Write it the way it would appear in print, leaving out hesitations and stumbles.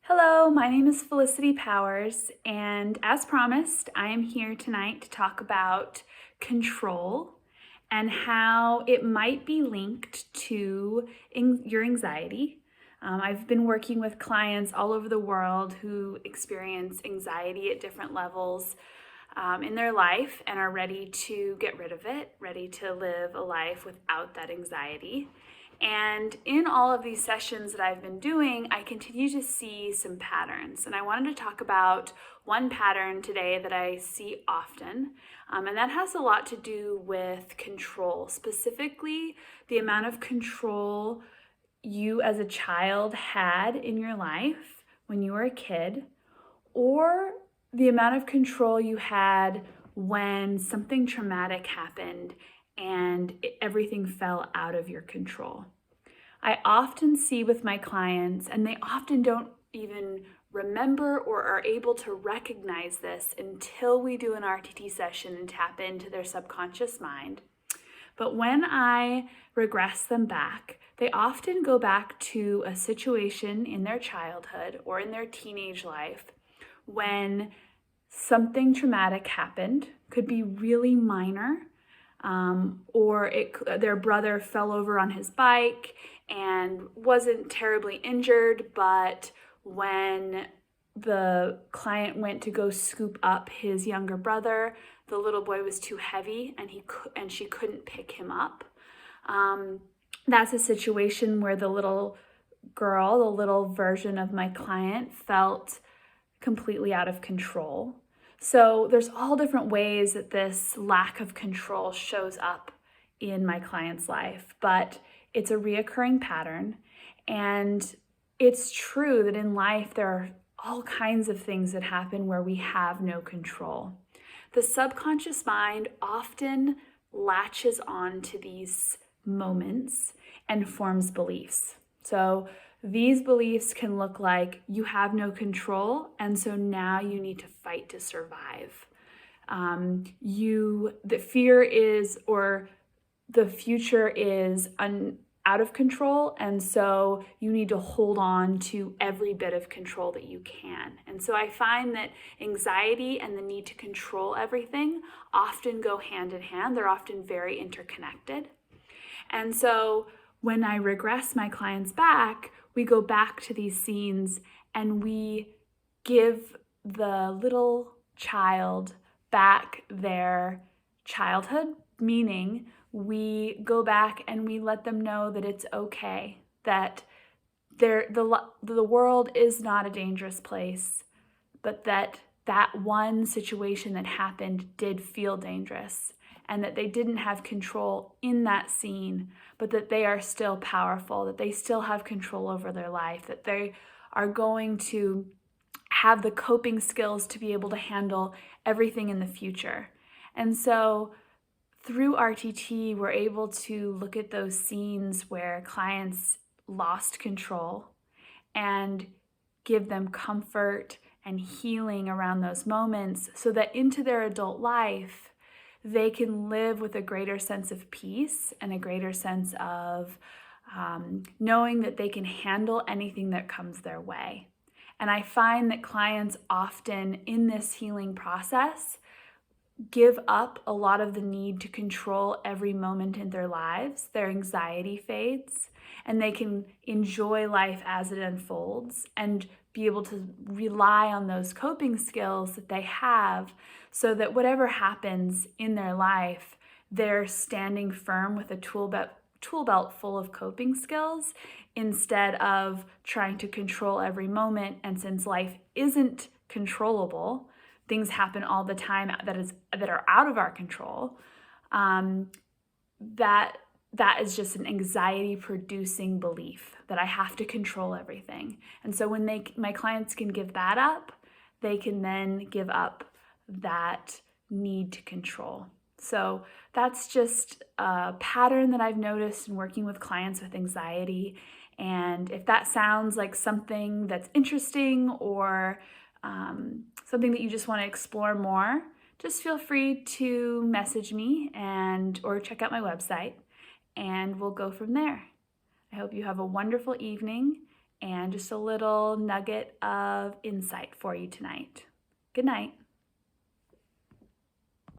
Hello, my name is Felicity Powers, and as promised, I am here tonight to talk about control and how it might be linked to your anxiety. I've been working with clients all over the world who experience anxiety at different levels in their life and are ready to get rid of it, ready to live a life without that anxiety. And in all of these sessions that I've been doing, I continue to see some patterns. And I wanted to talk about one pattern today that I see often, and that has a lot to do with control, specifically the amount of control you as a child had in your life when you were a kid, or the amount of control you had when something traumatic happened and everything fell out of your control. I often see with my clients, and they often don't even remember or are able to recognize this until we do an RTT session and tap into their subconscious mind. But when I regress them back, they often go back to a situation in their childhood or in their teenage life when something traumatic happened. Could be really minor, or their brother fell over on his bike and wasn't terribly injured, but when the client went to go scoop up his younger brother, the little boy was too heavy and she couldn't pick him up. That's a situation where the little girl, the little version of my client, felt completely out of control. So there's all different ways that this lack of control shows up in my client's life, but it's a reoccurring pattern. And it's true that in life there are all kinds of things that happen where we have no control. The subconscious mind often latches on to these moments and forms beliefs. So these beliefs can look like you have no control, and so now you need to fight to survive. The fear is, or the future is out of control, and so you need to hold on to every bit of control that you can. And so I find that anxiety and the need to control everything often go hand in hand. They're often very interconnected. And so when I regress my clients back, we go back to these scenes and we give the little child back their childhood, meaning we go back and we let them know that it's okay, that the world is not a dangerous place, but that one situation that happened did feel dangerous, and that they didn't have control in that scene, but that they are still powerful, that they still have control over their life, that they are going to have the coping skills to be able to handle everything in the future. And so through RTT, we're able to look at those scenes where clients lost control and give them comfort and healing around those moments so that into their adult life, they can live with a greater sense of peace and a greater sense of knowing that they can handle anything that comes their way. And I find that clients often in this healing process give up a lot of the need to control every moment in their lives. Their anxiety fades, and they can enjoy life as it unfolds and be able to rely on those coping skills that they have so that whatever happens in their life, they're standing firm with a tool belt full of coping skills instead of trying to control every moment. And since life isn't controllable, things happen all the time that are out of our control, that is just an anxiety-producing belief that I have to control everything. And so when my clients can give that up, they can then give up that need to control. So that's just a pattern that I've noticed in working with clients with anxiety. And if that sounds like something that's interesting or something that you just want to explore more, just feel free to message me or check out my website, and we'll go from there. I hope you have a wonderful evening, and just a little nugget of insight for you tonight. Good night.